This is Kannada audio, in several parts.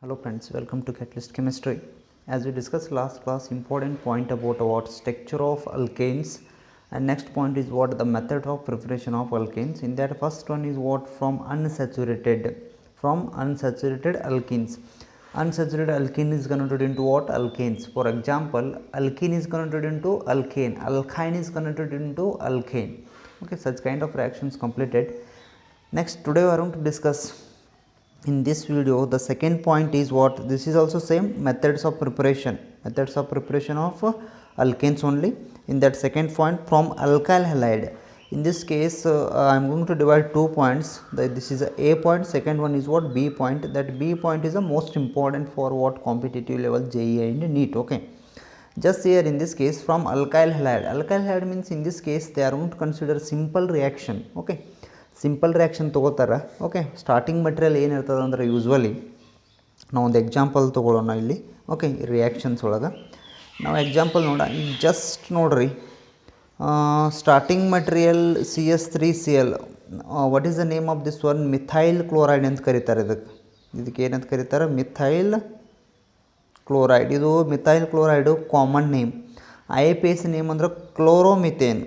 Hello friends, welcome to Catalyst Chemistry. As we discussed last class, important point about what structure of alkanes, and next point is what the method of preparation of alkanes. In that first one is what from unsaturated alkenes. Unsaturated alkene is converted into what? Alkanes. For example, alkene is converted into alkane, alkyne is converted into alkane. Okay, such kind of reactions completed. Next, today we are going to discuss in this video the second point is what this is also same methods of preparation of alkanes only. In that second point from alkyl halide, in this case I am going to divide 2 points. This is a point, second one is what B point. That B point is the most important for what competitive level JEE and NEET. Okay, just here in this case from alkyl halide means in this case they are going to consider simple reaction. Okay, simple reaction ತೊಗೋತಾರೆ. ಓಕೆ, ಸ್ಟಾರ್ಟಿಂಗ್ ಮೆಟೀರಿಯಲ್ ಏನಿರ್ತದೆ ಅಂದರೆ ಯೂಶ್ವಲಿ ನಾವು ಒಂದು ಎಕ್ಸಾಂಪಲ್ ತೊಗೊಳ್ಳೋಣ ಇಲ್ಲಿ. ಓಕೆ, ರಿಯಾಕ್ಷನ್ಸ್ ಒಳಗೆ ನಾವು ಎಕ್ಸಾಂಪಲ್ ನೋಡ, ಈಗ ಜಸ್ಟ್ ನೋಡ್ರಿ, starting material CH3Cl. What is the name of this one? Methyl chloride ಅಂತ ಕರೀತಾರೆ. ಇದಕ್ಕೆ ಏನಂತ ಕರೀತಾರೆ? Methyl chloride. ಇದು methyl chloride common name. IUPAC name ಅಂದ್ರೆ chloromethane.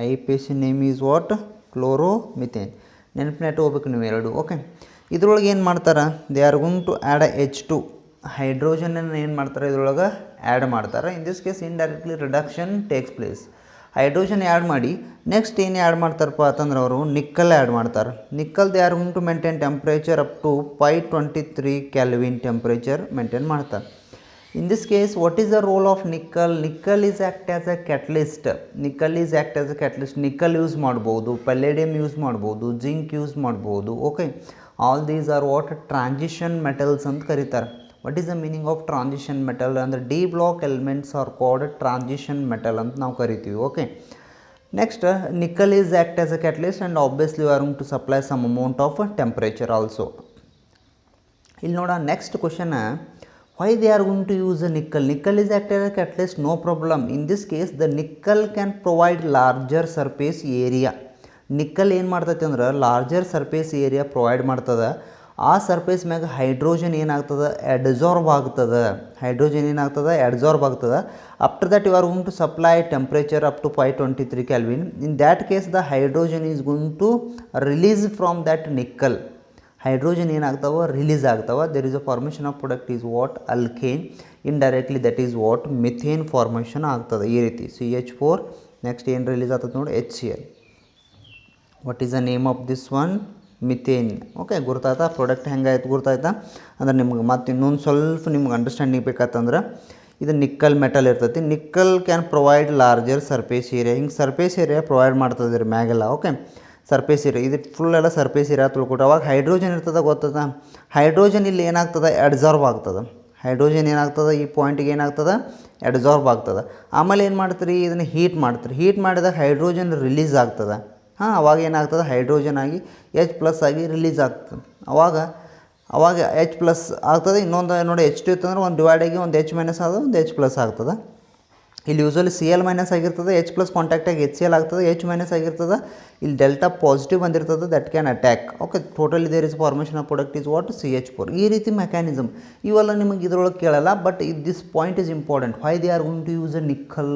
IUPAC name is what? Chloromethane. ನೆನಪಿನಟ್ಟು ಹೋಗ್ಬೇಕು ನೀವು ಎರಡು. ಓಕೆ, ಇದ್ರೊಳಗೆ ಏನು ಮಾಡ್ತಾರೆ? They are going to add H2 ಹೈಡ್ರೋಜನನ್ನು ಏನು ಮಾಡ್ತಾರೆ ಇದ್ರೊಳಗೆ ಆ್ಯಡ್ ಮಾಡ್ತಾರೆ. In this case indirectly reduction takes place. Hydrogen add ಮಾಡಿ ನೆಕ್ಸ್ಟ್ ಏನು ಆ್ಯಡ್ ಮಾಡ್ತಾರಪ್ಪ ಅಂತಂದ್ರೆ ಅವರು ನಿಕ್ಕಲ್ ಆ್ಯಡ್ ಮಾಡ್ತಾರೆ. Nickel they are going to maintain temperature up to 523 kelvin temperature maintain ಮಾಡ್ತಾರೆ. In this case, what is the role of nickel? Nickel is act as a catalyst. Nickel use ಮಾಡ್ಬೋದು, palladium use ಮಾಡ್ಬೋದು, zinc use ಮಾಡ್ಬೋದು. Okay, all these are what? Transition metals ಅಂತ ಕರೀತಾರೆ. What is the meaning of transition metal ಅಂದರೆ D block elements are called transition metal ಅಂತ ನಾವು ಕರಿತೀವಿ. Okay, next nickel is act as a catalyst and obviously are going to supply some amount of temperature also. ಇಲ್ಲಿ ನೋಡ, next question, why they are going to use a nickel? Nickel is act as a catalyst, no problem. In this case the nickel can provide larger surface area. Nickel ಏನು ಮಾಡ್ತೈತೆ ಅಂದ್ರೆ ಲಾರ್ಜರ್ ಸರ್ಫೇಸ್ ಏರಿಯಾ ಪ್ರೊವೈಡ್ ಮಾಡ್ತದೆ. ಆ ಸರ್ಫೇಸ್ ಮ್ಯಾಗ ಹೈಡ್ರೋಜನ್ ಏನಾಗ್ತದೆ? ಅಡ್ಸಾರ್ಬ್ ಆಗ್ತದೆ. After that you are going to supply temperature up to 523 kelvin. In that case the hydrogen is going to release from that nickel. Hydrogen ಏನಾಗ್ತಾವ? ರಿಲೀಸ್ ಆಗ್ತಾವ. There is a formation of product is what? Alkane. Indirectly that is what? Methane formation ಆಗ್ತದೆ. ಈ ರೀತಿ CH4 ನೆಕ್ಸ್ಟ್ ಏನು ರಿಲೀಸ್ ಆಗ್ತದೆ ನೋಡಿ? HCl. What is the name of this one? Methane. Okay, ಗುರ್ತಾಯ್ತಾ? ಪ್ರಾಡಕ್ಟ್ ಹೆಂಗಾಯ್ತು ಗುರ್ತಾಯ್ತಾ? ಅಂದ್ರೆ ನಿಮ್ಗೆ ಮತ್ತೆ ಇನ್ನೊಂದು ಸ್ವಲ್ಪ ನಿಮ್ಗೆ ಅಂಡರ್ಸ್ಟ್ಯಾಂಡಿಂಗ್ ಬೇಕಾತಂದ್ರೆ ಇದು ನಿಕ್ಕಲ್ ಮೆಟಲ್ ಇರ್ತೈತಿ. Nickel can provide larger surface area. ಹಿಂಗೆ ಸರ್ಫೇಸ್ ಏರಿಯಾ ಪ್ರೊವೈಡ್ ಮಾಡ್ತದೆ ರೀ ಮ್ಯಾಗೆಲ್ಲ. ಓಕೆ, ಸರ್ಫೇಸ್ ಏರಿಯಾ ಇದು ಫುಲ್ ಎಲ್ಲ ಸರ್ಫೇಸ್ ಏರಿಯಾ ತಿಳ್ಕೊಟ್ಟು ಅವಾಗ ಹೈಡ್ರೋಜನ್ ಇರ್ತದೆ ಗೊತ್ತದ? ಹೈಡ್ರೋಜನ್ ಇಲ್ಲಿ ಏನಾಗ್ತದೆ? ಅಡ್ಸಾರ್ಬ್ ಆಗ್ತದೆ. ಹೈಡ್ರೋಜನ್ ಏನಾಗ್ತದೆ? ಈ ಪಾಯಿಂಟಿಗೆ ಏನಾಗ್ತದೆ? ಅಡ್ಸಾರ್ಬ್ ಆಗ್ತದೆ. ಆಮೇಲೆ ಏನು ಮಾಡ್ತೀರಿ? ಇದನ್ನು ಹೀಟ್ ಮಾಡ್ತೀರಿ. ಹೀಟ್ ಮಾಡಿದಾಗ ಹೈಡ್ರೋಜನ್ ರಿಲೀಸ್ ಆಗ್ತದೆ. ಅವಾಗ ಏನಾಗ್ತದೆ? ಹೈಡ್ರೋಜನ್ ಆಗಿ H+ ಆಗಿ ರಿಲೀಸ್ ಆಗ್ತದೆ. ಅವಾಗ H+ ಆಗ್ತದೆ. ಇನ್ನೊಂದು ನೋಡಿ H2 ಇತ್ತಂದ್ರೆ ಒಂದು ಡಿವೈಡ್ ಆಗಿ ಒಂದು H- ಆದ ಒಂದು H+ ಆಗ್ತದೆ. ಇಲ್ಲಿ ಯೂಶ್ವಲಿ Cl- ಆಗಿರ್ತದೆ, H+ ಕಾಂಟ್ಯಾಕ್ಟಾಗಿ HCl ಆಗ್ತದೆ, H- ಆಗಿರ್ತದೆ. ಇಲ್ಲಿ ಡೆಲ್ಟಾ ಪಾಸಿಟಿವ್ ಬಂದಿರ್ತದೆ, that can attack. Okay, totally there is formation of product is what? CH4. ಈ ರೀತಿ ಮೆಕ್ಯಾನಿಸಮ್ ಇವೆಲ್ಲ ನಿಮಗೆ ಇದ್ರೊಳಗೆ ಕೇಳಲ್ಲ, but this point is important. Why they are going to use a nickel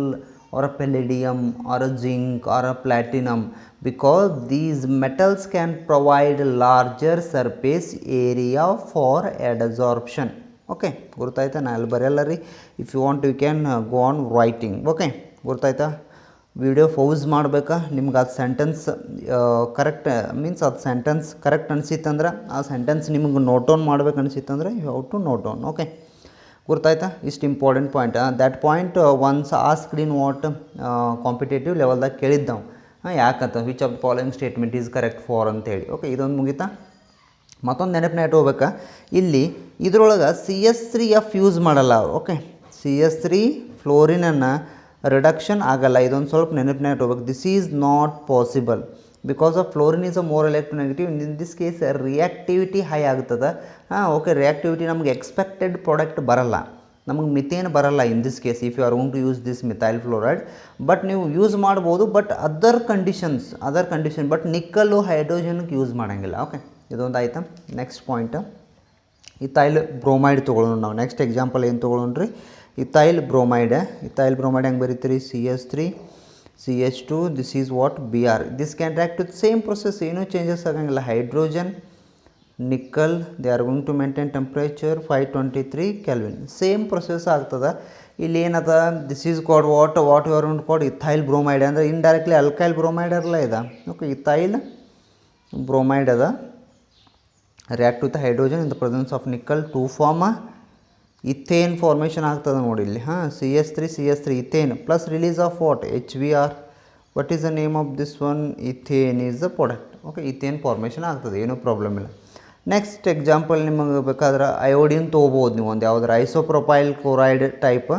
or a palladium or a zinc or a platinum? Because these metals can provide larger surface area for adsorption. Okay, ಗುರ್ತಾಯ್ತಾ? ನಾ ಅಲ್ಲಿ ಬರೆಯಲ್ಲ ರೀ. If you want you can go on writing. Okay, ಗುರ್ತಾಯ್ತಾ? ವಿಡಿಯೋ ಪೌಸ್ ಮಾಡಬೇಕಾ? ನಿಮ್ಗೆ ಅದು ಸೆಂಟೆನ್ಸ್ ಕರೆಕ್ಟ್ ಮೀನ್ಸ್ ಅದು ಸೆಂಟೆನ್ಸ್ ಕರೆಕ್ಟ್ ಅನಿಸಿತ್ತಂದ್ರೆ ಆ ಸೆಂಟೆನ್ಸ್ ನಿಮ್ಗೆ ನೋಟ್ ಡೌನ್ ಮಾಡ್ಬೇಕು ಅನಿಸಿತ್ತಂದ್ರೆ you have to note down. Okay, ಗುರ್ತಾಯ್ತಾ? ಇಷ್ಟು important point. That point once asked in what competitive ಲೆವೆಲ್ದಾಗ ಕೇಳಿದ್ದವು. ಯಾಕಂತ which of the following statement is correct for ಅಂತೇಳಿ. ಓಕೆ, ಇದೊಂದು ಮುಗಿತಾ? ಮತ್ತೊಂದು ನೆನಪಿನ ಇಟ್ಕೋಬೇಕಾ? ಇಲ್ಲಿ ಇದ್ರೊಳಗೆ CH3F ಯೂಸ್ ಮಾಡಲ್ಲ ಅವರು. ಓಕೆ, CH3 ಫ್ಲೋರಿನನ್ನು ರಿಡಕ್ಷನ್ ಆಗಲ್ಲ. ಇದೊಂದು ಸ್ವಲ್ಪ ನೆನಪಿನ ಇಟ್ಕೋಬೇಕು. This is not possible because of fluorine is a more electronegative. In this case reactivity high ಆಗ್ತದೆ. ಓಕೆ, ರಿಯಾಕ್ಟಿವಿಟಿ ನಮಗೆ ಎಕ್ಸ್ಪೆಕ್ಟೆಡ್ ಪ್ರಾಡಕ್ಟ್ ಬರಲ್ಲ, ನಮಗೆ ಮಿಥೇನ್ ಬರಲ್ಲ. In this case if you are going to use this methyl fluoride, but ನೀವು ಯೂಸ್ ಮಾಡ್ಬೋದು, but other condition but nickel ಹೈಡ್ರೋಜನ್ಗೆ ಯೂಸ್ ಮಾಡೋಂಗಿಲ್ಲ. ಓಕೆ, ಇದೊಂದು ಆಯ್ತಾ. ನೆಕ್ಸ್ಟ್ ಪಾಯಿಂಟ್ ಇಥೈಲ್ ಬ್ರೋಮೈಡ್ ತೊಗೊಳ್ಳೋಣ ನಾವು. ನೆಕ್ಸ್ಟ್ ಎಕ್ಸಾಂಪಲ್ ಏನು ತೊಗೊಳ್ಳೋಣ್ರಿ, ಇಥೈಲ್ ಬ್ರೋಮೈಡ್ ಹೆಂಗೆ ಬರೀತೀರಿ, CH2 this is what Br. This can react with same process, ಏನೂ ಚೇಂಜಸ್ ಆಗಂಗಿಲ್ಲ. Hydrogen nickel they are going to maintain temperature 523 kelvin, same process ಆಗ್ತದೆ. ಇಲ್ಲಿ ಏನದ, this is called what you are going to called ethyl bromide, ಅಂದರೆ ಇಂಡೈರೆಕ್ಟ್ಲಿ ಅಲ್ಕೈಲ್ ಬ್ರೋಮೈಡ್ ಅಲ್ಲ ಇದೆ. ಓಕೆ, ಇಥೈಲ್ ಬ್ರೋಮೈಡ್ ಅದ react with hydrogen in the presence of nickel to form ethane formation ಆಗ್ತದೆ ನೋಡಿ ಇಲ್ಲಿ. CH3 ethane plus release of what HBr. What is the name of this one, ethane is the product. Okay, ethane formation ಆಗ್ತದೆ, ಏನೂ ಪ್ರಾಬ್ಲಮ್ ಇಲ್ಲ. ನೆಕ್ಸ್ಟ್ ಎಕ್ಸಾಂಪಲ್ ನಿಮಗೆ ಬೇಕಾದ್ರೆ ಅಯೋಡಿನ್ ತೊಗೋಬೋದು ನೀವು, ಒಂದು ಯಾವುದಾದ್ರು isopropyl chloride type.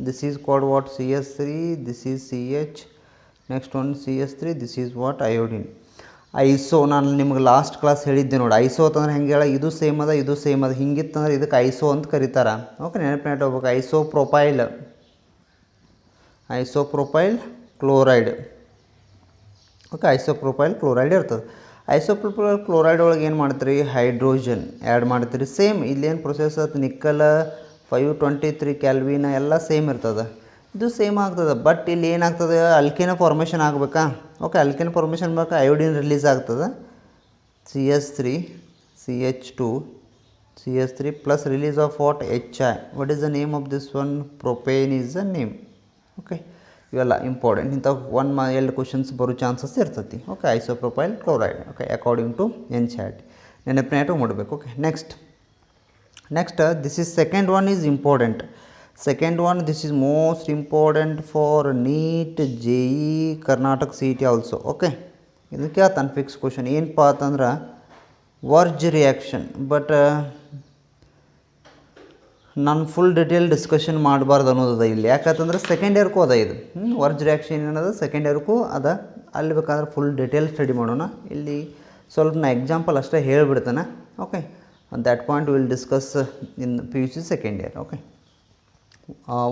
This is called what CH3, this is CH, next one CH3, this is what iodine. Iso ನಾನು ನಿಮ್ಗೆ ಲಾಸ್ಟ್ ಕ್ಲಾಸ್ ಹೇಳಿದ್ದೆ ನೋಡಿ, ಐಸೋ ಅಂತಂದ್ರೆ ಹೆಂಗೆ ಹೇಳ, ಇದು ಸೇಮ್ ಅದ ಇದು ಸೇಮ್ ಅದ, ಹಿಂಗಿತ್ತಂದ್ರೆ ಇದಕ್ಕೆ ಐಸೋ ಅಂತ ಕರೀತಾರೆ. ಓಕೆ, ನೆನಪಿನ ಹೋಗ್ಬೇಕು. Isopropyl chloride. Okay, isopropyl chloride ಇರ್ತದೆ. ಐಸೋಪ್ರೊಪೈಲ್ ಕ್ಲೋರೈಡ್ ಒಳಗೆ ಏನು ಮಾಡ್ತೀರಿ, ಹೈಡ್ರೋಜನ್ ಆ್ಯಡ್ ಮಾಡ್ತೀರಿ. ಸೇಮ್ ಇಲ್ಲೇನು ಪ್ರೊಸೆಸ್ ಅದು, ನಿಕ್ಕಲ್ 523 ಕೆಲ್ವಿನ್ ಎಲ್ಲ ಸೇಮ್ ಇರ್ತದೆ, ಇದು ಸೇಮ್ ಆಗ್ತದೆ. ಬಟ್ ಇಲ್ಲಿ ಏನಾಗ್ತದೆ, ಅಲ್ಕೇನ ಫಾರ್ಮೇಷನ್ ಆಗಬೇಕಾ. ಓಕೆ, ಅಲ್ಕೇನ ಫಾರ್ಮೇಷನ್ ಬೇಕಾ, ಅಯೋಡಿನ್ ರಿಲೀಸ್ ಆಗ್ತದೆ. CH3 CH2 CH3 plus release of what HI. What is the name of this one, propane is the name. Okay, ಇವೆಲ್ಲ ಇಂಪಾರ್ಟೆಂಟ್, ಇಂಥ 1-2 ಕ್ವಶನ್ಸ್ ಬರೋ ಚಾನ್ಸಸ್ ಇರ್ತೈತಿ. Okay, isopropyl chloride. Okay, according to NCERT ನೆನಪಿನಾಟು ಮಾಡಬೇಕು. Okay, next this is second one is important. Second one this is most important for NEET, JE, Karnataka CET also. Okay, ಇದಕ್ಕೆ ಆತನ ಫಿಕ್ಸ್ ಕ್ವಶನ್ ಏನಪ್ಪ ಅಂತಂದ್ರೆ ವರ್ಜ್ ರಿಯಾಕ್ಷನ್. ಬಟ್ ನಾನು ಫುಲ್ ಡಿಟೇಲ್ ಡಿಸ್ಕಷನ್ ಮಾಡಬಾರ್ದು ಅನ್ನೋದದ ಇಲ್ಲಿ, ಯಾಕಂತಂದ್ರೆ ಸೆಕೆಂಡ್ ಇಯರ್ಗೂ ಅದ ಇದು. ವರ್ಜ್ ರಿಯಾಕ್ಷನ್ ಏನದ ಸೆಕೆಂಡ್ ಇಯರ್ಗೂ ಅದ, ಅಲ್ಲಿ ಬೇಕಾದ್ರೆ ಫುಲ್ ಡಿಟೇಲ್ ಸ್ಟಡಿ ಮಾಡೋಣ. ಇಲ್ಲಿ ಸ್ವಲ್ಪ ನಾ ಎಕ್ಸಾಂಪಲ್ ಅಷ್ಟೇ ಹೇಳಿಬಿಡ್ತಾನೆ. Okay, that point will discuss in PUC second year. Okay,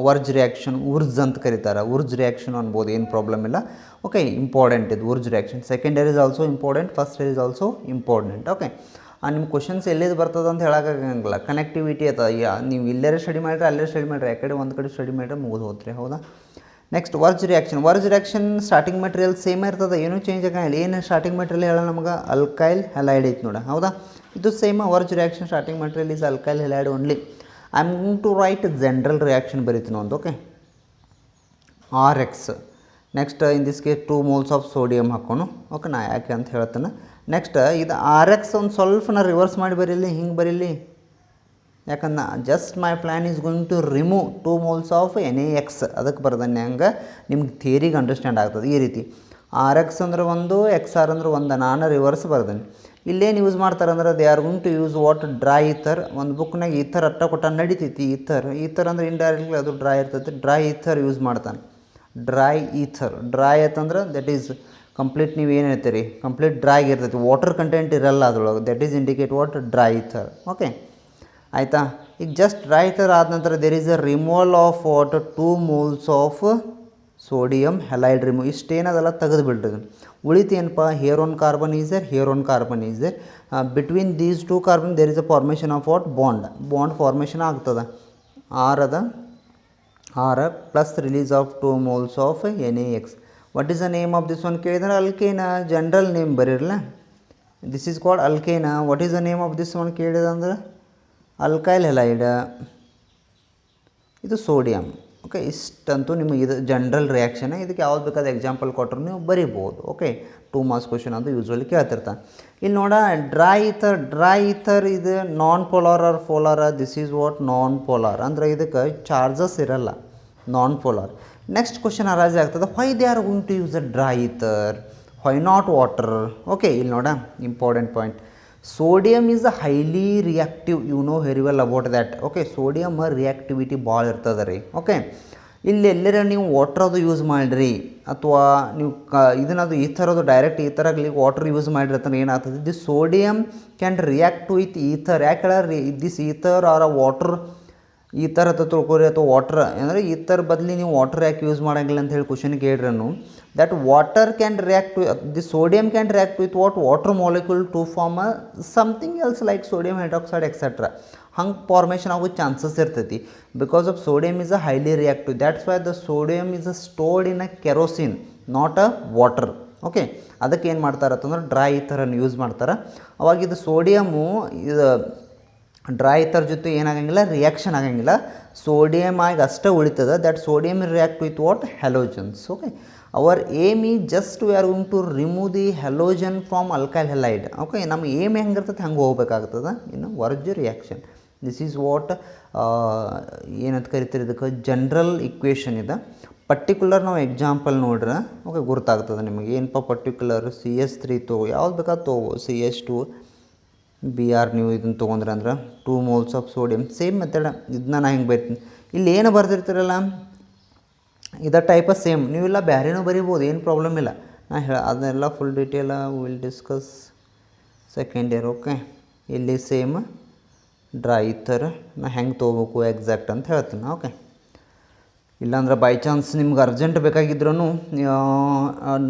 Wurtz reaction Wurtz ಅಂತ ಕರೀತಾರೆ, ಉರ್ಜ್ ರಿಯಾಕ್ಷನ್ ಅನ್ಬೋದು, ಏನು ಪ್ರಾಬ್ಲಮ್ ಇಲ್ಲ. ಓಕೆ, ಇಂಪಾರ್ಟೆಂಟ್ ಇದು Wurtz reaction. Second year is also important, first year is also important. Okay, ನಿಮ್ಮ ಕ್ವಶನ್ಸ್ ಎಲ್ಲಿದು ಬರ್ತದೆ ಅಂತ ಹೇಳೋಕ್ಕಾಗಂಗಿಲ್ಲ, ಕನೆಕ್ಟಿವಿಟಿ ಅದ. ನೀವು ಇಲ್ಲೇ ಸ್ಟಡಿ ಮಾಡಿದ್ರೆ ಅಲ್ಲೇ ಸ್ಟಡಿ ಮಾಡಿರಿ, ಯಾಕಡೆ ಒಂದು ಕಡೆ ಸ್ಟಡಿ ಮಾಡಿದ್ರೆ ಮುಗಿದು ಹೋತ್ರಿ. ಹೌದಾ. Next verge reaction starting material same ಇರ್ತದೆ, ಏನೂ ಚೇಂಜ್ ಆಗಂಗಿಲ್ಲ. ಏನು ಸ್ಟಾರ್ಟಿಂಗ್ ಮೆಟೀರಿಯಲ್ ಹೇಳೋ ನಮಗೆ ಅಲ್ಕೈಲ್ ಹೆಲೈಡ್ ಐತೆ ನೋಡ. ಹೌದಾ, ಇದು same Wurtz reaction starting material is alkyl halide only. I am going to write general reaction ಬರೀತೀನಿ ಒಂದು. Okay, RX. Next in this case 2 moles of sodium ಹಾಕೋಣ. ಓಕೆ, ನಾ ಯಾಕೆ ಅಂತ ಹೇಳ್ತೇನೆ. ನೆಕ್ಸ್ಟ್ ಇದು RX ಒಂದು ಸ್ವಲ್ಪ ನಾ ರಿವರ್ಸ್ ಮಾಡಿ ಬರೀಲಿ, ಹಿಂಗೆ ಬರೀಲಿ, ಯಾಕಂದ್ರೆ just my plan is going to remove 2 moles of NaX. ಅದಕ್ಕೆ ಬರ್ದಾನೆ, ಹಂಗೆ ನಿಮ್ಗೆ ಥಿಯರಿಗೆ ಅಂಡರ್ಸ್ಟ್ಯಾಂಡ್ ಆಗ್ತದೆ. ಈ ರೀತಿ RX ಅಂದ್ರೆ ಒಂದು, XR ಅಂದ್ರೆ ಒಂದು, ನಾನು ರಿವರ್ಸ್ ಬರ್ದೇನೆ. ಇಲ್ಲೇನು ಯೂಸ್ ಮಾಡ್ತಾರೆ ಅಂದ್ರೆ they are going to use what dry ether. ಒಂದು ಬುಕ್ನಾಗ ಈಥರ್ ಅಟ್ಟ ಕೊಟ್ಟ ನಡಿತೈತಿ. ಈಥರ್ ಅಂದ್ರೆ ಇಂಡೈರೆಕ್ಟ್ಲಿ ಅದು ಡ್ರೈ ಇರ್ತೈತಿ. ಡ್ರೈ ಈಥರ್ ಯೂಸ್ ಮಾಡ್ತಾನೆ. ಡ್ರೈ ಆಯ್ತಂದ್ರೆ ದಟ್ ಈಸ್ ಕಂಪ್ಲೀಟ್, ನೀವು ಏನು ಹೇಳ್ತೀರಿ, ಕಂಪ್ಲೀಟ್ ಡ್ರೈ ಇರ್ತೈತಿ, ವಾಟರ್ ಕಂಟೆಂಟ್ ಇರಲ್ಲ ಅದ್ರೊಳಗೆ. That is indicate what dry ether. Okay, ಆಯಿತಾ. ಈಗ ಜಸ್ಟ್ ಡ್ರೈ ಈಥರ್ ಆದ ನಂತರ there is a removal of what 2 moles of sodium halide remove. ಇಷ್ಟೇನದೆಲ್ಲ ತೆಗೆದು ಬಿಡ್ರಿ. ಉಳಿತು ಏನಪ್ಪ, here one carbon is there, between these 2 carbon there is a formation of what bond formation ಆಗ್ತದೆ. R plus release of 2 moles of NaX. What is the name of this one ಕೇಳಿದ್ರೆ ಅಲ್ಕೇನ, ಜನರಲ್ ನೇಮ್ ಬರೀರಲ್ಲ, this is called alkane. What is the name of this one ಕೇಳಿದೆ ಅಂದ್ರೆ ಅಲ್ಕೈಲ್ ಹೆಲೈಡ್, ಇದು ಸೋಡಿಯಂ. ಓಕೆ, ಇಷ್ಟಂತೂ ನಿಮಗೆ ಇದು ಜನರಲ್ ರಿಯಾಕ್ಷನ್. ಇದಕ್ಕೆ ಯಾವ್ದು ಬೇಕಾದ ಎಕ್ಸಾಂಪಲ್ ಕೊಟ್ಟರು ನೀವು ಬರೀಬೋದು. ಓಕೆ, 2 marks ಕ್ವಶನ್ ಅಂತ ಯೂಶ್ವಲಿ ಕೇಳ್ತಿರ್ತಾನೆ. ಇಲ್ಲಿ ನೋಡ, ಡ್ರೈ ಈಥರ್ ಇದು non polar or polar. This is what non polar, ಅಂದರೆ ಇದಕ್ಕೆ ಚಾರ್ಜಸ್ ಇರಲ್ಲ, non polar. Next question arise ಆಗ್ತದೆ, why they are going to use a dry ether, why not water. Okay, ಇಲ್ಲಿ ನೋಡ important point, sodium is a highly reactive, you know very well about that. Okay, sodium reactivity ಭಾಳ ಇರ್ತದೆ ರೀ. ಓಕೆ, ಇಲ್ಲಿ ಎಲ್ಲರ ನೀವು ವಾಟರ್ ಅದು ಯೂಸ್ ಮಾಡಿರಿ, ಅಥವಾ ನೀವು ಇದನ್ನದು ಈ ಥರದ್ದು ಡೈರೆಕ್ಟ್ ಈ ಥರಾಗಲಿ ವಾಟರ್ ಯೂಸ್ ಮಾಡಿರತ್ತಾನೆ ಏನಾಗ್ತದೆ, this sodium can react with ether. ಯಾಕೆ ಹೇಳಿ, this ether or a water ಈ ಥರ ತಿಳ್ಕೊರಿ, ಅಥವಾ ವಾಟರ್ ಅಂದರೆ ಈ ಥರ ಬದಲಿ ನೀವು ವಾಟರ್ ಯಾಕೆ ಯೂಸ್ ಮಾಡೋಂಗಿಲ್ಲ ಅಂತ ಹೇಳಿ ಕ್ವಶನ್ ಕೇಳ್ರನು. That water can react to the sodium can react with water molecule to form something else like sodium hydroxide etcetera. ಹಂಗೆ ಫಾರ್ಮೇಷನ್ ಆಗೋ ಚಾನ್ಸಸ್ ಇರ್ತೈತಿ because of sodium is a highly reactive. That's why the sodium is a stored in a kerosene, not a water. Okay, ಅದಕ್ಕೆ ಏನು ಮಾಡ್ತಾರೆ ಅಂತಂದ್ರೆ ಡ್ರೈ ಥರ ಯೂಸ್ ಮಾಡ್ತಾರೆ. ಅವಾಗ ಇದು ಸೋಡಿಯಮು ಇದು ಡ್ರೈ ಥರ ಜೊತೆ ಏನಾಗಂಗಿಲ್ಲ, ರಿಯಾಕ್ಷನ್ ಆಗಂಗಿಲ್ಲ, ಸೋಡಿಯಮ್ ಆಗಿ ಅಷ್ಟೇ ಉಳಿತದೆ. That sodium react with what halogens. Okay, our aim ಈ just we are going to remove the halogen from alkyl halide. Okay, ನಮ್ಮ ಏಮ್ ಹೆಂಗಿರ್ತದೆ ಹಂಗೆ ಹೋಗ್ಬೇಕಾಗ್ತದೆ ಇನ್ನು Wurtz reaction. This is what ಏನಂತ ಕರಿತೀರಿ, ಇದಕ್ಕೆ ಜನರಲ್ ಇಕ್ವೇಷನ್ ಇದೆ. ಪರ್ಟಿಕ್ಯುಲರ್ ನಾವು ಎಕ್ಸಾಂಪಲ್ ನೋಡ್ರೆ ಓಕೆ ಗೊತ್ತಾಗ್ತದೆ ನಿಮಗೆ. ಏನಪ್ಪ ಪರ್ಟಿಕ್ಯುಲರ್ CH3 ತಗೋ, ಯಾವ್ದು ಬೇಕಾದ್ರೆ ತಗೋ, CH2 Br ನೀವು ಇದನ್ನು ತೊಗೊಂಡ್ರೆ ಅಂದ್ರೆ 2 moles of sodium. Same method ಇದನ್ನ ನಾನು ಹೆಂಗೆ ಬರಿತೀನಿ, ಇಲ್ಲಿ ಏನು ಬರ್ದಿರ್ತೀರಲ್ಲ ಇದ ಟೈಪ ಸೇಮ್ ನೀವೆಲ್ಲ ಬೇರೆನೂ ಬರಿಬೋದು, ಏನು ಪ್ರಾಬ್ಲಮ್ ಇಲ್ಲ. ನಾನು ಅದನ್ನೆಲ್ಲ full detail will discuss second year. Okay, ಇಲ್ಲಿ ಸೇಮ್ ಡ್ರೈ ಥರ ನಾ ಹೆಂಗೆ ತೊಗೋಬೇಕು ಎಕ್ಸಾಕ್ಟ್ ಅಂತ ಹೇಳ್ತೀನಿ. ಓಕೆ, ಇಲ್ಲಾಂದ್ರೆ ಬೈ ಚಾನ್ಸ್ ನಿಮ್ಗೆ ಅರ್ಜೆಂಟ್ ಬೇಕಾಗಿದ್ರೂ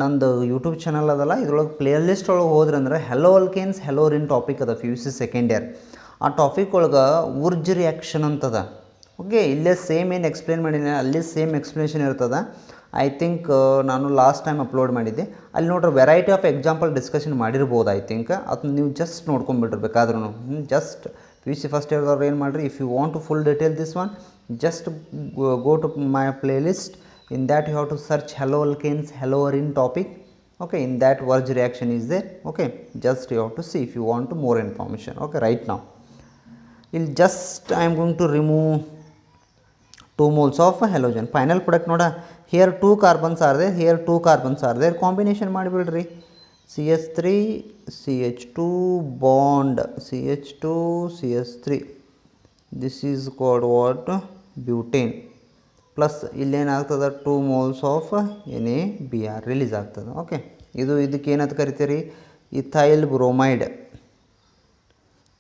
ನಂದು ಯೂಟ್ಯೂಬ್ ಚಾನಲ್ ಅದಲ್ಲ, ಇದ್ರೊಳಗೆ ಪ್ಲೇ ಲಿಸ್ಟ್ ಒಳಗೆ ಹೋದ್ರಂದ್ರೆ ಹೆಲೋ ಅಲ್ಕೇನ್ಸ್ ಹೆಲೋರಿನ್ ಟಾಪಿಕ್ ಅದ PUC ಸೆಕೆಂಡ್ ಇಯರ್. ಆ ಟಾಪಿಕ್ ಒಳಗೆ ಉರ್ಜ್ ರಿಯಾಕ್ಷನ್ ಅಂತದ. ಓಕೆ, ಇಲ್ಲೇ ಸೇಮ್ ಏನು ಎಕ್ಸ್ಪ್ಲೇನ್ ಮಾಡೀನಿ ಅಲ್ಲಿ ಸೇಮ್ ಎಕ್ಸ್ಪ್ಲನೇಷನ್ ಇರ್ತದೆ. ಐ ಥಿಂಕ್ ನಾನು ಲಾಸ್ಟ್ ಟೈಮ್ ಅಪ್ಲೋಡ್ ಮಾಡಿದ್ದೆ, ಅಲ್ಲಿ ನೋಡ್ರಿ ವೆರೈಟಿ ಆಫ್ ಎಕ್ಸಾಂಪಲ್ ಡಿಸ್ಕಷನ್ ಮಾಡಿರ್ಬೋದು. ಐ ಥಿಂಕ್ ಅದನ್ನ ನೀವು ಜಸ್ಟ್ ನೋಡ್ಕೊಂಬಿಟ್ಟಿರ್ಬೇಕಾದ್ರೂ ಜಸ್ಟ್ PUC ಫಸ್ಟ್ ಇಯರ್ದವ್ರು ಏನು ಮಾಡಿರಿ, if you want to full detail this one just go to my playlist. In that you have to search hello alkanes haloarin topic. Okay, in that Wurtz reaction is there. Okay, just you have to see if you want more information. Okay, right now I am going to remove 2 moles of halogen. Final product noda, here 2 carbons are there, here 2 carbons are there. Combination ಮಾಡಿಬಿಡ್ರಿ, CH3 CH2 bond CH2 CH3. this is called what, butane. Plus ಇಲ್ಲೇನಾಗ್ತದೆ 2 moles ಆಫ್ NaBr ರಿಲೀಸ್ ಆಗ್ತದೆ. ಓಕೆ, ಇದಕ್ಕೆ ಏನಂತ ಕರಿತೀರಿ, ethyl bromide.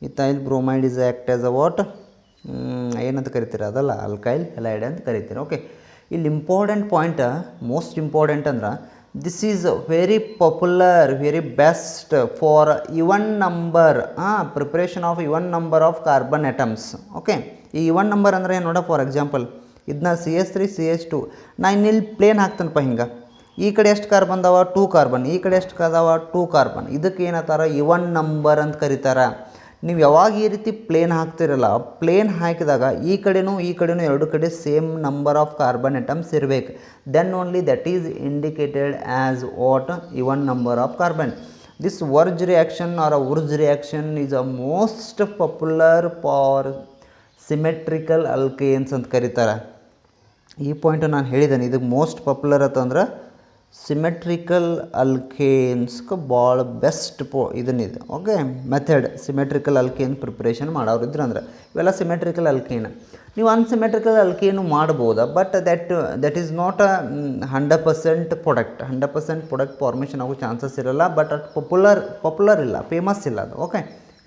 Ethyl bromide is act as a what, ಏನಂತ ಕರಿತೀರಿ ಅದಲ್ಲ, ಅಲ್ಕೈಲ್ ಹ್ಯಾಲೈಡ್ ಅಂತ ಕರಿತೀರಿ. ಓಕೆ, ಇಲ್ಲಿ ಇಂಪಾರ್ಟೆಂಟ್ ಪಾಯಿಂಟ್, ಮೋಸ್ಟ್ ಇಂಪಾರ್ಟೆಂಟ್ ಅಂದ್ರೆ this is very popular, very best for even number, preparation of even number of carbon atoms. Okay, ಈ ಇವನ್ ನಂಬರ್ ಅಂದರೆ ಏನು ನೋಡ, ಫಾರ್ ಎಕ್ಸಾಂಪಲ್ ಇದನ್ನ CH3 CH2 ನಾನು ಇಲ್ಲಿ ಪ್ಲೇನ್ ಹಾಕ್ತೇನಪ್ಪ ಹಿಂಗೆ, ಈ ಕಡೆ ಎಷ್ಟು ಕಾರ್ಬನ್ ಅದಾವ 2 ಕಾರ್ಬನ್, ಈ ಕಡೆ ಎಷ್ಟು ಅದಾವ 2 ಕಾರ್ಬನ್. ಇದಕ್ಕೆ ಏನತ್ತಾರ ಇವನ್ ನಂಬರ್ ಅಂತ ಕರೀತಾರೆ. ನೀವು ಯಾವಾಗ ಈ ರೀತಿ ಪ್ಲೇನ್ ಹಾಕ್ತಿರಲ್ಲ, ಪ್ಲೇನ್ ಹಾಕಿದಾಗ ಈ ಕಡೆನೂ ಎರಡು ಕಡೆ same number of carbon atoms ಇರಬೇಕು. Then only that is indicated as what, even number of carbon. This Wurtz reaction or Wurtz reaction is a most popular for symmetrical alkanes ಅಂತ ಕರೀತಾರೆ. ಈ ಪಾಯಿಂಟ್ ನಾನು ಹೇಳಿದ್ದೇನೆ, ಇದಕ್ಕೆ ಮೋಸ್ಟ್ ಪಾಪ್ಯುಲರ್ ಅಂತಂದ್ರೆ ಸಿಮೆಟ್ರಿಕಲ್ ಅಲ್ಕೇನ್ಸ್ಗೆ ಭಾಳ ಬೆಸ್ಟ್ ಇದನ್ನಿದೆ. Okay, method symmetrical alkane preparation ಮಾಡೋರು ಇದ್ರೆ ಅಂದ್ರೆ ಇವೆಲ್ಲ ಸಿಮೆಟ್ರಿಕಲ್ ಅಲ್ಕೇನ್. ನೀವು ಅನ್ಸಿಮೆಟ್ರಿಕಲ್ ಅಲ್ಕೇನು ಮಾಡ್ಬೋದಾ, but that is not a 100% product. 100% product formation ಆಗೋ ಚಾನ್ಸಸ್ ಇರಲ್ಲ, ಬಟ್ ಅದು ಪಾಪ್ಯುಲರ್ ಇಲ್ಲ, ಫೇಮಸ್ ಇಲ್ಲ ಅದು. ಓಕೆ,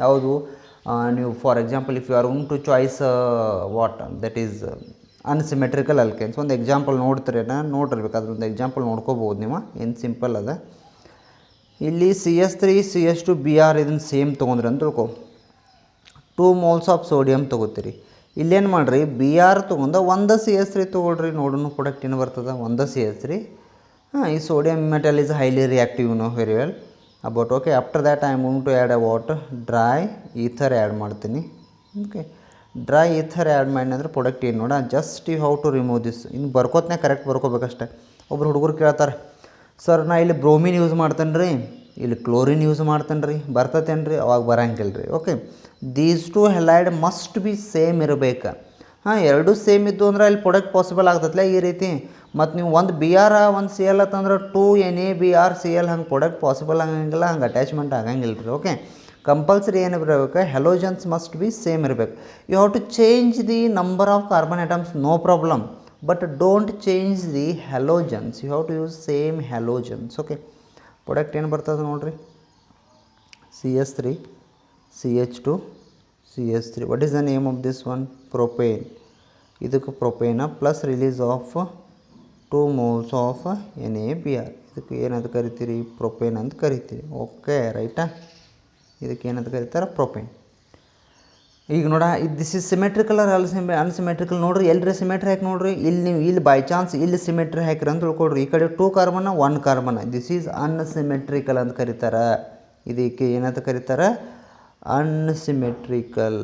ಯಾವುದು ನೀವು for example if you are going to choice what that is unsymmetrical alkenes. ಒಂದು ಎಕ್ಸಾಂಪಲ್ ನೋಡ್ತೀರಿ, ನೋಡಿರ್ಬೇಕಾದ್ರೆ ಒಂದು ಎಕ್ಸಾಂಪಲ್ ನೋಡ್ಕೋಬೋದು ನೀವು, ಏನು ಸಿಂಪಲ್ ಅದ. ಇಲ್ಲಿ CH3 CH2 Br ಇದನ್ನು ಸೇಮ್ ತೊಗೊಂಡ್ರಿ ಅಂತ ತಿಳ್ಕೊ, 2 moles ಆಫ್ ಸೋಡಿಯಂ ತೊಗೋತೀರಿ. ಇಲ್ಲೇನು ಮಾಡಿರಿ, Br ತೊಗೊಂಡು ಒಂದು CH3 ತೊಗೊಳ್ರಿ, ನೋಡೋಣ ಪ್ರಾಡಕ್ಟ್ ಏನು ಬರ್ತದೆ, ಒಂದು CH3. ಈ sodium metal is highly reactive, no very well about. Okay, after that I am going to add a what, dry ether add ಮಾಡ್ತೀನಿ. ಓಕೆ, ಡ್ರೈ ಈಥರ್ ಆ್ಯಡ್ ಮಾಡಿ ಅಂದ್ರೆ ಪ್ರಾಡಕ್ಟ್ ಏನು ನೋಡ, just you how to remove this. ಇನ್ನು ಬರ್ಕೋತನೇ ಕರೆಕ್ಟ್ ಬರ್ಕೋಬೇಕಷ್ಟೆ. ಒಬ್ರು ಹುಡುಗರು ಕೇಳ್ತಾರೆ, ಸರ್ ನಾ ಇಲ್ಲಿ ಬ್ರೋಮಿನ್ ಯೂಸ್ ಮಾಡ್ತೇನೆ ರೀ, ಇಲ್ಲಿ ಕ್ಲೋರಿನ್ ಯೂಸ್ ಮಾಡ್ತೇನೆ ರೀ, ಬರ್ತತೇನೆ ರೀ, ಅವಾಗ ಬರೋಂಗಿಲ್ಲ ರೀ. Okay, these 2 halide must be same ಇರಬೇಕು. ಎರಡೂ ಸೇಮ್ ಇದ್ದು ಅಂದ್ರೆ ಅಲ್ಲಿ ಪ್ರಾಡಕ್ಟ್ ಪಾಸಿಬಲ್ ಆಗ್ತೈತಲ್ಲ ಈ ರೀತಿ. ಮತ್ತು ನೀವು ಒಂದು Br ಒಂದು Cl ಅಂತಂದ್ರೆ 2 NaBrCl ಹಂಗೆ ಪ್ರಾಡಕ್ಟ್ ಪಾಸಿಬಲ್ ಆಗಂಗಿಲ್ಲ, ಹಂಗೆ ಅಟ್ಯಾಚ್ಮೆಂಟ್ ಆಗಂಗಿಲ್ಲ ರೀ. ಓಕೆ, ಕಂಪಲ್ಸರಿ ಏನು ಇರಬೇಕು, ಹ್ಯಾಲೋಜನ್ಸ್ ಮಸ್ಟ್ ಬಿ ಸೇಮ್ ಇರಬೇಕು. You have to change the number of carbon atoms, no problem, but don't change the halogens. You have to use same halogens. Okay, product ಏನು ಬರ್ತದೆ ನೋಡಿರಿ, CH3 CH2 CH3. What is the name of this one, propane. ಇದಕ್ಕೆ propane plus release of 2 moles of NaBr. ಇದಕ್ಕೆ ಏನಂತ ಕರಿತೀರಿ? ಪ್ರೊಪೇನ್ ಅಂತ ಕರಿತೀರಿ. ಓಕೆ ರೈಟಾ? ಇದಕ್ಕೆ ಏನಂತ ಕರೀತಾರೆ? ಪ್ರೊಪೇನ್. ಈಗ ನೋಡ this is symmetrical or unsymmetrical ನೋಡ್ರಿ. ಎಲ್ರಿ ಸಿಮೆಟ್ರಿ ಹಾಕಿ ನೋಡ್ರಿ. ಇಲ್ಲಿ ನೀವು ಇಲ್ಲಿ ಬೈ ಚಾನ್ಸ್ ಇಲ್ಲಿ ಸಿಮೆಟ್ರಿ ಹಾಕಿರಿ ಅಂತ ತಿಳ್ಕೊಡ್ರಿ. ಈ ಕಡೆ 2 ಕಾರ್ಬನ್ 1 ಕಾರ್ಬನ್. ದಿಸ್ ಈಸ್ ಅನ್ಸಿಮೆಟ್ರಿಕಲ್ ಅಂತ ಕರೀತಾರೆ. ಇದಕ್ಕೆ ಏನಂತ ಕರೀತಾರೆ? ಅನ್ಸಿಮೆಟ್ರಿಕಲ್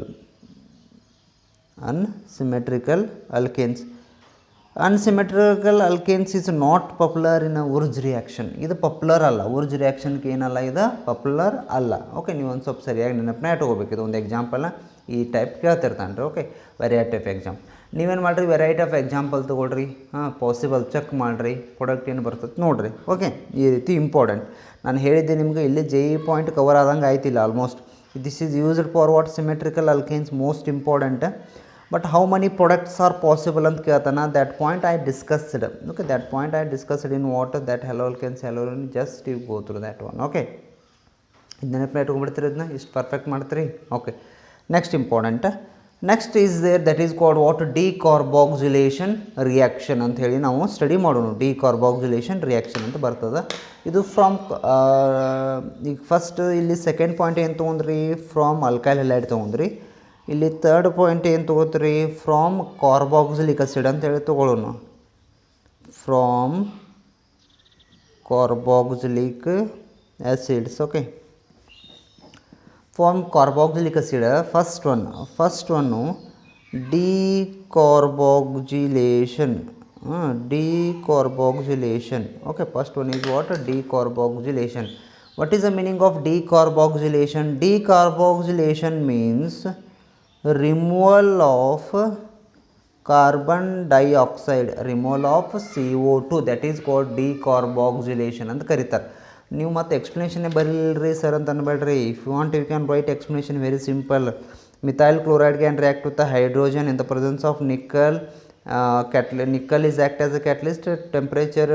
alkanes. Unsymmetrical alkanes is not popular in a Wurtz reaction. ಇದು ಪಾಪ್ಯುಲರ್ ಅಲ್ಲ. Wurtz ರಿಯಾಕ್ಷನ್ಗೆ ಏನಲ್ಲ, ಇದು ಪಾಪ್ಯುಲರ್ ಅಲ್ಲ. ಓಕೆ, ನೀವು ಒಂದು ಸ್ವಲ್ಪ ಸರಿಯಾಗಿ ನೆನಪನ್ನ ಇಟ್ಕೋಬೇಕು. ಇದು ಒಂದು ಎಕ್ಸಾಂಪಲ್ ಈ ಟೈಪ್ ಕೇಳ್ತಿರ್ತಾನೆ ರೀ. Okay, variety of exam. ನೀವೇನು ಮಾಡಿರಿ? ವೆರೈಟಿ ಆಫ್ ಎಕ್ಸಾಂಪಲ್ ತೊಗೊಳ್ರಿ. ಪಾಸಿಬಲ್ ಚೆಕ್ ಮಾಡಿರಿ. ಪ್ರಾಡಕ್ಟ್ ಏನು ಬರ್ತದೆ ನೋಡಿರಿ. ಓಕೆ, ಈ ರೀತಿ ಇಂಪಾರ್ಟೆಂಟ್. ನಾನು ಹೇಳಿದ್ದೆ ನಿಮಗೆ ಇಲ್ಲಿ JE ಪಾಯಿಂಟ್ ಕವರ್ ಆದಂಗೆ ಆಯ್ತಿಲ್ಲ almost. This is used for what? Symmetrical alkanes most important. But how many products are possible ಅಂತ ಕೇಳ್ತಾನ. That point I discussed. Okay, that point I discussed in what? That haloalkanes, just you go through that one. Okay, ಇದು ನೆನಪನ್ನ ಇಟ್ಕೊಂಡ್ಬಿಡ್ತೀರಿ. ಇದನ್ನ ಇಷ್ಟು ಪರ್ಫೆಕ್ಟ್ ಮಾಡ್ತೀರಿ. Okay, next important. Next is there that is called what? Decarboxylation reaction ಅಂತ ಹೇಳಿ ನಾವು ಸ್ಟಡಿ ಮಾಡೋಣ. ಡಿಕಾರ್ಬಾಕ್ಸಿಲೇಷನ್ ರಿಯಾಕ್ಷನ್ ಅಂತ ಬರ್ತದೆ. ಇದು ಫ್ರಮ್ ಈಗ ಫಸ್ಟ್ ಇಲ್ಲಿ ಸೆಕೆಂಡ್ ಪಾಯಿಂಟ್ ಏನು ತೊಗೊಂಡ್ರಿ? ಫ್ರಾಮ್ ಅಲ್ಕೈಲ್ ಹಲೈಡ್ ತೊಗೊಂಡ್ರಿ. ಇಲ್ಲಿ ಥರ್ಡ್ ಪಾಯಿಂಟ್ ಏನು ತೊಗೋತೀರಿ? ಫ್ರಾಮ್ ಕಾರ್ಬಾಕ್ಸಿಲಿಕ್ ಆಸಿಡ್ ಅಂತೇಳಿ ತೊಗೊಳ್ಳೋಣ. From carboxylic acids. Okay, from carboxylic acid first one decarboxylation. Okay, first one is what? Decarboxylation. What is the meaning of decarboxylation? Decarboxylation means removal of carbon dioxide, removal of CO2, that is called decarboxylation ಅಂತ ಕರೀತಾರೆ. ನೀವು ಮತ್ತೆ ಎಕ್ಸ್ಪ್ಲನೇಷನ್ನೇ ಬರೀಲ್ರಿ ಸರ್ ಅಂತ ಅನ್ಬೇಡ್ರಿ. If you want you can write explanation very simple. Methyl chloride can react with hydrogen in the presence of nickel. Nickel is act as a catalyst. Temperature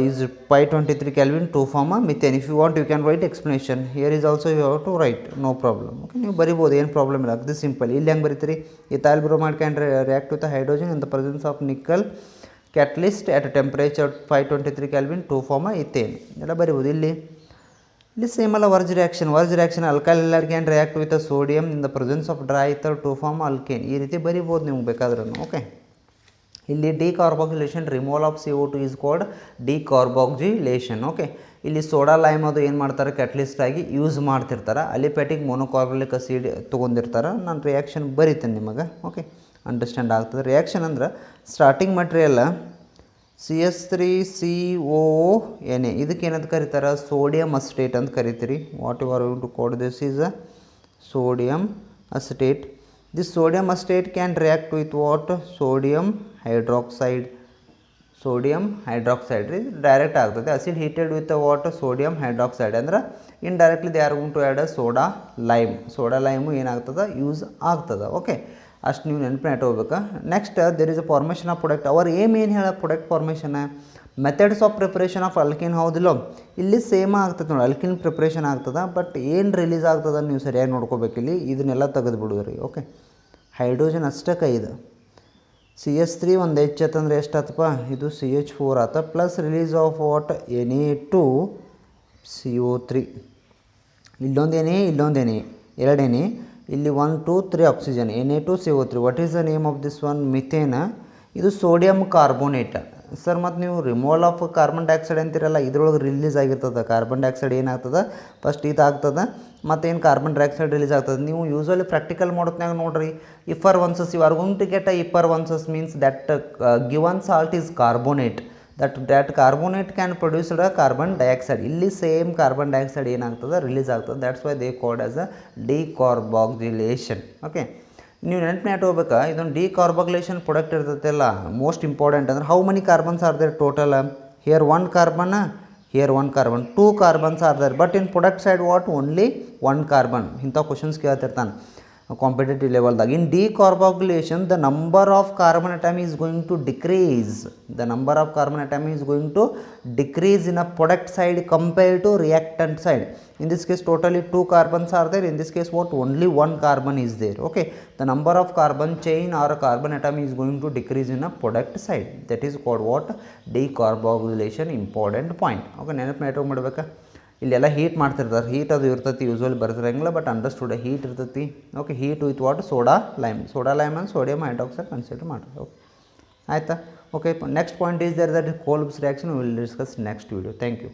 is 523 Kelvin to form a methane. If you want you can write explanation. Here is also you have to write, no problem. Okay, ನೀವು ಬರಿಬೋದು, ಏನು ಪ್ರಾಬ್ಲಮ್ ಇಲ್ಲ. ಇದು ಸಿಂಪಲ್. ಇಲ್ಲಿ ಹೆಂಗೆ ಬರೀತೀರಿ? ethyl bromide can react with hydrogen in the presence of nickel catalyst at a temperature 523 Kelvin to form a ethane. ಎಲ್ಲ ಬರಿಬೋದು. ಇಲ್ಲಿ ಸೇಮ್ ಅಲ್ಲ. Wurtz reaction alkyl halide can react with sodium in the presence of dry ether to form alkane. ಈ ರೀತಿ ಬರಿಬೋದು ನೀವು ಬೇಕಾದ್ರೂ. ಓಕೆ, ಇಲ್ಲಿ decarboxylation removal of CO2 is called decarboxylation. Okay, ಇಲ್ಲಿ ಸೋಡಾ ಲೈಮ್ ಅದು ಏನು ಮಾಡ್ತಾರೆ? ಕ್ಯಾಟಲಿಸ್ಟ್ ಆಗಿ ಯೂಸ್ ಮಾಡ್ತಿರ್ತಾರೆ. ಅಲಿಪ್ಯಾಟಿಕ್ ಮೊನೋಕಾರ್ಬಲಿಕ್ ಆಸಿಡ್ ತೊಗೊಂಡಿರ್ತಾರೆ. ನಾನು ರಿಯಾಕ್ಷನ್ ಬರಿತೇನೆ ನಿಮಗೆ. ಓಕೆ, ಅಂಡರ್ಸ್ಟ್ಯಾಂಡ್ ಆಗ್ತದೆ. ರಿಯಾಕ್ಷನ್ ಅಂದ್ರೆ ಸ್ಟಾರ್ಟಿಂಗ್ ಮಟೀರಿಯಲ್ CH3CONA. ಇದಕ್ಕೆ ಏನಂತ ಕರೀತಾರೆ? ಸೋಡಿಯಂ ಅಸಿಟೇಟ್ ಅಂತ ಕರಿತೀರಿ. What you are going to call this is a sodium acetate. This sodium acetate can react with what? Sodium hydroxide. Direct ಆಗ್ತದೆ. acid heated with what? Sodium hydroxide. ಅಂದ್ರೆ indirectly they are going to add a soda lime. ಏನಾಗ್ತದೆ? ಯೂಸ್ ಆಗ್ತದೆ. ಓಕೆ, ಅಷ್ಟು ನೀವು ನೆನಪನ್ನ ಇಟ್ಕೋಬೇಕು. Next there is a formation of product. Our aim ಏನು ಹೇಳ? Product formation methods of preparation of alkyne. ಹೌದಿಲ್ಲ, ಇಲ್ಲಿ ಸೇಮ್ ಆಗ್ತದೆ ನೋಡಿ. ಅಲ್ಕಿನ್ ಪ್ರಿಪ್ರೇಷನ್ ಆಗ್ತದೆ. ಬಟ್ ಏನು ರಿಲೀಸ್ ಆಗ್ತದೆ ನೀವು ಸರಿಯಾಗಿ ನೋಡ್ಕೋಬೇಕು. ಇಲ್ಲಿ ಇದನ್ನೆಲ್ಲ ತೆಗೆದು ಬಿಡೋದ್ರಿ. ಓಕೆ, ಹೈಡ್ರೋಜನ್ ಅಷ್ಟಕ್ಕೆ ಇದು CH3 ಒಂದು H ಅಂತಂದ್ರೆ ಎಷ್ಟಾತಪ್ಪ? ಇದು CH4 ಆತ. Plus release of what? Na2CO3. ಇಲ್ಲೊಂದು Na, ಎರಡು Na. ಇಲ್ಲಿ 1 2 3 oxygen. Na2CO3. What is the name of this one? Methane. ಇದು ಸೋಡಿಯಂ ಕಾರ್ಬೋನೇಟ್. ಸರ್ ಮತ್ತು ನೀವು ರಿಮೂವಲ್ ಆಫ್ ಕಾರ್ಬನ್ ಡೈಆಕ್ಸೈಡ್ ಅಂತಿರಲ್ಲ, ಇದ್ರೊಳಗೆ ರಿಲೀಸ್ ಆಗಿರ್ತದೆ. ಕಾರ್ಬನ್ ಡೈಆಕ್ಸೈಡ್ ಏನಾಗ್ತದೆ? ಫಸ್ಟ್ ಇದಾಗ್ತದೆ, ಮತ್ತೇನು ಕಾರ್ಬನ್ ಡೈಆಕ್ಸೈಡ್ ರಿಲೀಸ್ ಆಗ್ತದೆ. ನೀವು ಯೂಸ್ವಲಿ ಪ್ರಾಕ್ಟಿಕಲ್ ಮಾಡೋತ್ನಾಗ ನೋಡಿರಿ, effervescence you are going to get a effervescence means that given salt is carbonate. that carbonate can produce a carbon dioxide. ಇಲ್ಲಿ ಸೇಮ್ ಕಾರ್ಬನ್ ಡೈಆಕ್ಸೈಡ್ ಏನಾಗ್ತದೆ? ರಿಲೀಸ್ ಆಗ್ತದೆ. That's why they called as a decarboxylation. Okay, ನೀವು ನೆನಪನ್ನ ಇಟ್ಕೋಬೇಕಾ? ಇದೊಂದು ಡಿಕಾರ್ಬಾಕ್ಸಿಲೇಷನ್ ಪ್ರಾಡಕ್ಟ್ ಇರ್ತೈತಲ್ಲ, ಮೋಸ್ಟ್ ಇಂಪಾರ್ಟೆಂಟ್ ಅಂದ್ರೆ how many carbons are there total? Here 1 carbon, here 1 carbon, 2 carbons are there, but in product side what? Only 1 carbon. ಇಂಥ ಕ್ವಶನ್ಸ್ ಕೇಳ್ತಿರ್ತಾನೆ. ಕಾಂಪಿಟೇಟಿವ್ ಲೆವೆಲ್ದಾಗ. In decarboxylation the number of carbon atom is going to decrease, the number of carbon atom is going to decrease in a product side compared to reactant side. In this case totally 2 carbons are there, in this case what, only 1 carbon is there. Okay, the number of carbon chain or carbon atom is going to decrease in a product side, that is called what, decarboxylation. Important point. Okay, ನೆನಪು ಮಾಡಬೇಕಾ, ಇಲ್ಲೆಲ್ಲ ಹೀಟ್ ಮಾಡ್ತಿರ್ತಾರೆ, ಹೀಟ್ ಅದು ಇರ್ತೈತಿ, ಯೂಸ್ವಲಿ ಬರ್ತಿರಂಗಿಲ್ಲ, ಬಟ್ ಅಂಡರ್ಸ್ಟುಡ್ ಹೀಟ್ ಇರ್ತೈತಿ. Okay, heat with what, soda lime and sodium hydroxide consider ಮಾಡಿರಿ. ಓಕೆ ಆಯಿತಾ. Okay, next point is there that Kolb's reaction we will discuss next video. Thank you.